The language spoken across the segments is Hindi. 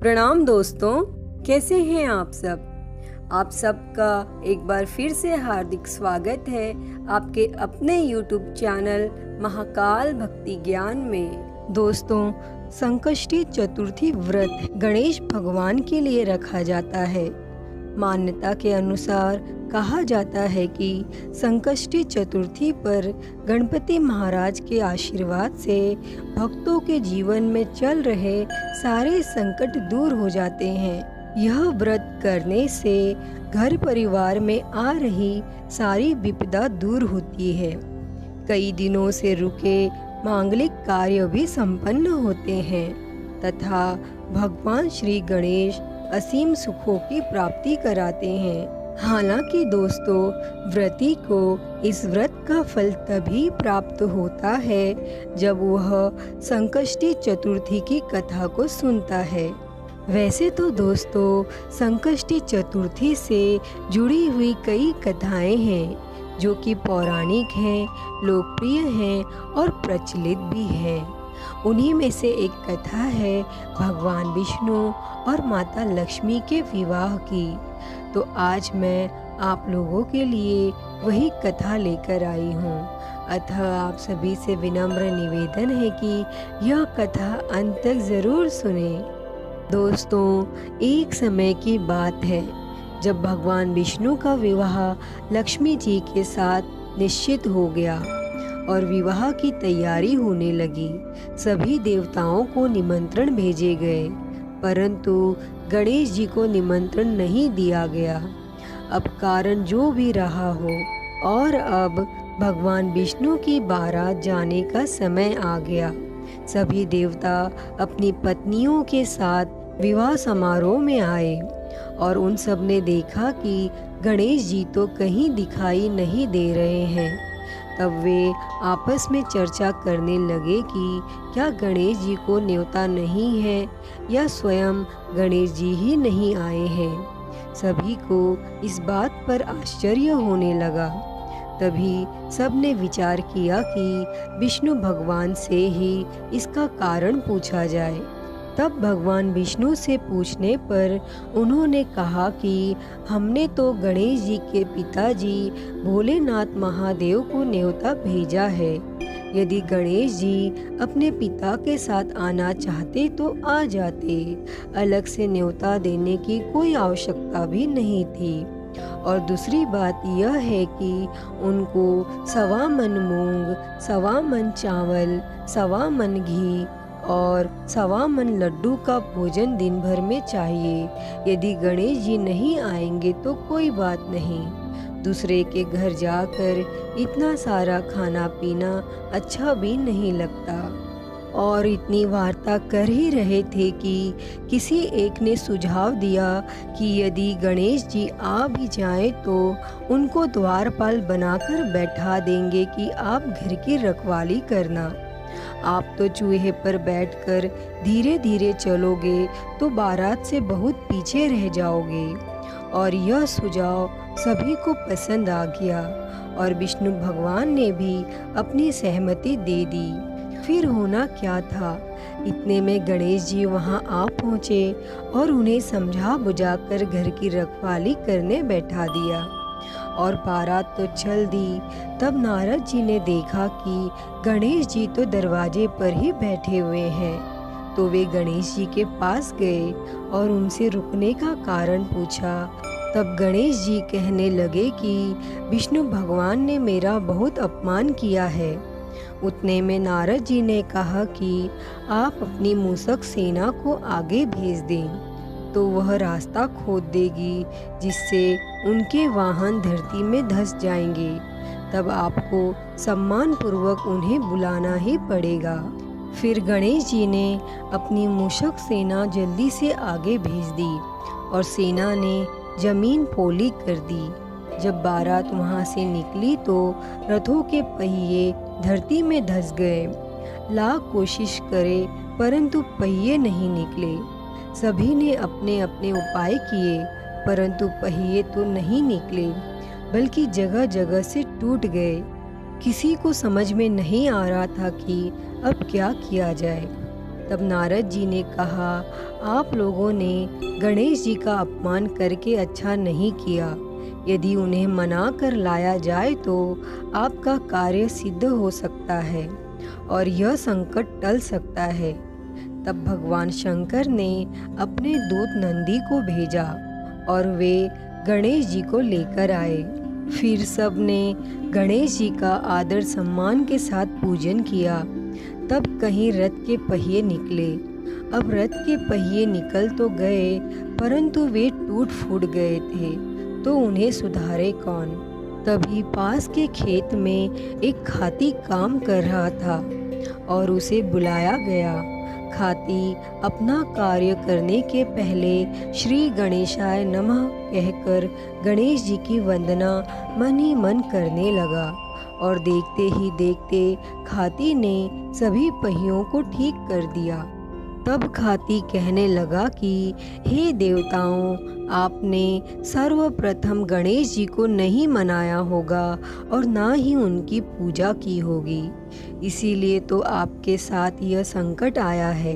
प्रणाम दोस्तों, कैसे हैं आप सब। आप सबका एक बार फिर से हार्दिक स्वागत है आपके अपने YouTube चैनल महाकाल भक्ति ज्ञान में। दोस्तों, संकष्टी चतुर्थी व्रत गणेश भगवान के लिए रखा जाता है। मान्यता के अनुसार कहा जाता है कि संकष्टी चतुर्थी पर गणपति महाराज के आशीर्वाद से भक्तों के जीवन में चल रहे सारे संकट दूर हो जाते हैं। यह व्रत करने से घर परिवार में आ रही सारी विपदा दूर होती है। कई दिनों से रुके मांगलिक कार्य भी संपन्न होते हैं तथा भगवान श्री गणेश असीम सुखों की प्राप्ति कराते हैं। हालांकि दोस्तों, व्रती को इस व्रत का फल तभी प्राप्त होता है जब वह संकष्टी चतुर्थी की कथा को सुनता है। वैसे तो दोस्तों, संकष्टी चतुर्थी से जुड़ी हुई कई कथाएं हैं जो कि पौराणिक हैं, लोकप्रिय हैं और प्रचलित भी हैं। उन्हीं में से एक कथा है भगवान विष्णु और माता लक्ष्मी के विवाह की। तो आज मैं आप लोगों के लिए वही कथा लेकर आई हूँ। अतः आप सभी से विनम्र निवेदन है कि यह कथा अंत तक ज़रूर सुने। दोस्तों, एक समय की बात है जब भगवान विष्णु का विवाह लक्ष्मी जी के साथ निश्चित हो गया और विवाह की तैयारी होने लगी। सभी देवताओं को निमंत्रण भेजे गए, परंतु गणेश जी को निमंत्रण नहीं दिया गया। अब कारण जो भी रहा हो, और अब भगवान विष्णु की बारात जाने का समय आ गया। सभी देवता अपनी पत्नियों के साथ विवाह समारोह में आए और उन सब ने देखा कि गणेश जी तो कहीं दिखाई नहीं दे रहे हैं। तब वे आपस में चर्चा करने लगे कि क्या गणेश जी को न्योता नहीं है या स्वयं गणेश जी ही नहीं आए हैं। सभी को इस बात पर आश्चर्य होने लगा। तभी सबने विचार किया कि विष्णु भगवान से ही इसका कारण पूछा जाए। तब भगवान विष्णु से पूछने पर उन्होंने कहा कि हमने तो गणेश जी के पिताजी भोलेनाथ महादेव को न्योता भेजा है। यदि गणेश जी अपने पिता के साथ आना चाहते तो आ जाते, अलग से न्योता देने की कोई आवश्यकता भी नहीं थी। और दूसरी बात यह है कि उनको 1.25 मन मूंग, 1.25 मन चावल, 1.25 मन घी और 1.25 मन लड्डू का भोजन दिन भर में चाहिए। यदि गणेश जी नहीं आएंगे तो कोई बात नहीं, दूसरे के घर जाकर इतना सारा खाना पीना अच्छा भी नहीं लगता। और इतनी वार्ता कर ही रहे थे कि किसी एक ने सुझाव दिया कि यदि गणेश जी आ भी जाएं तो उनको द्वारपाल बनाकर बैठा देंगे कि आप घर की रखवाली करना। आप तो चूहे पर बैठकर धीरे धीरे चलोगे तो बारात से बहुत पीछे रह जाओगे। और यह सुझाव सभी को पसंद आ गया और विष्णु भगवान ने भी अपनी सहमति दे दी। फिर होना क्या था, इतने में गणेश जी वहां आ पहुँचे और उन्हें समझा बुझाकर घर की रखवाली करने बैठा दिया। और बारात तो चल दी। तब नारद जी ने देखा कि गणेश जी तो दरवाजे पर ही बैठे हुए हैं। तो वे गणेश जी के पास गए और उनसे रुकने का कारण पूछा। तब गणेश जी कहने लगे कि विष्णु भगवान ने मेरा बहुत अपमान किया है। उतने में नारद जी ने कहा कि आप अपनी मूषक सेना को आगे भेज दें तो वह रास्ता खोद देगी, जिससे उनके वाहन धरती में धंस जाएंगे। तब आपको सम्मान पूर्वक उन्हें बुलाना ही पड़ेगा। फिर गणेश जी ने अपनी मूषक सेना जल्दी से आगे भेज दी और सेना ने जमीन पोली कर दी। जब बारात वहां से निकली तो रथों के पहिए धरती में धंस गए। लाख कोशिश करे परंतु पहिए नहीं निकले। सभी ने अपने अपने उपाय किए, परंतु पहिए तो नहीं निकले, बल्कि जगह जगह से टूट गए। किसी को समझ में नहीं आ रहा था कि अब क्या किया जाए। तब नारद जी ने कहा, आप लोगों ने गणेश जी का अपमान करके अच्छा नहीं किया। यदि उन्हें मना कर लाया जाए तो आपका कार्य सिद्ध हो सकता है और यह संकट टल सकता है। तब भगवान शंकर ने अपने दूत नंदी को भेजा और वे गणेश जी को लेकर आए। फिर सब ने गणेश जी का आदर सम्मान के साथ पूजन किया। तब कहीं रथ के पहिए निकले। अब रथ के पहिए निकल तो गए, परंतु वे टूट फूट गए थे, तो उन्हें सुधारे कौन। तभी पास के खेत में एक खाती काम कर रहा था और उसे बुलाया गया। खाती अपना कार्य करने के पहले श्री गणेशाय नमः कहकर गणेश जी की वंदना मन ही मन करने लगा और देखते ही देखते खाती ने सभी पहियों को ठीक कर दिया। तब खाती कहने लगा कि हे देवताओं, आपने सर्वप्रथम गणेश जी को नहीं मनाया होगा और ना ही उनकी पूजा की होगी, इसीलिए तो आपके साथ यह संकट आया है।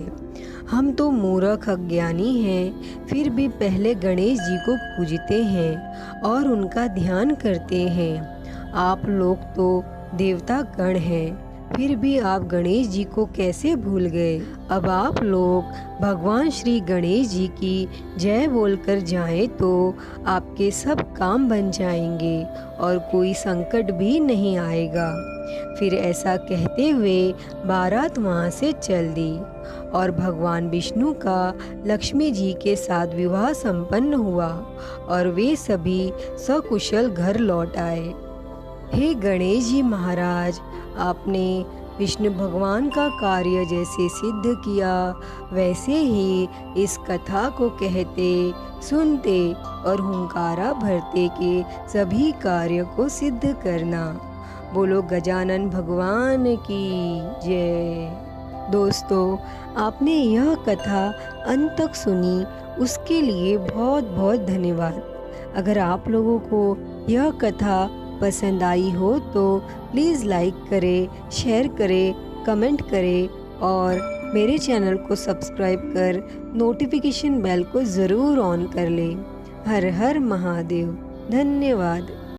हम तो मूर्ख अज्ञानी हैं, फिर भी पहले गणेश जी को पूजते हैं और उनका ध्यान करते हैं। आप लोग तो देवता गण हैं, फिर भी आप गणेश जी को कैसे भूल गए। अब आप लोग भगवान श्री गणेश जी की जय बोलकर जाएं तो आपके सब काम बन जाएंगे और कोई संकट भी नहीं आएगा। फिर ऐसा कहते हुए बारात वहाँ से चल दी और भगवान विष्णु का लक्ष्मी जी के साथ विवाह संपन्न हुआ और वे सभी सकुशल घर लौट आए। हे गणेश जी महाराज, आपने विष्णु भगवान का कार्य जैसे सिद्ध किया, वैसे ही इस कथा को कहते, सुनते और हुंकारा भरते के सभी कार्य को सिद्ध करना। बोलो गजानन भगवान की जय। दोस्तों, आपने यह कथा अंत तक सुनी, उसके लिए बहुत बहुत धन्यवाद। अगर आप लोगों को यह कथा पसंद आई हो तो प्लीज़ लाइक करें, शेयर करें, कमेंट करें और मेरे चैनल को सब्सक्राइब कर नोटिफिकेशन बेल को ज़रूर ऑन कर लें। हर हर महादेव। धन्यवाद।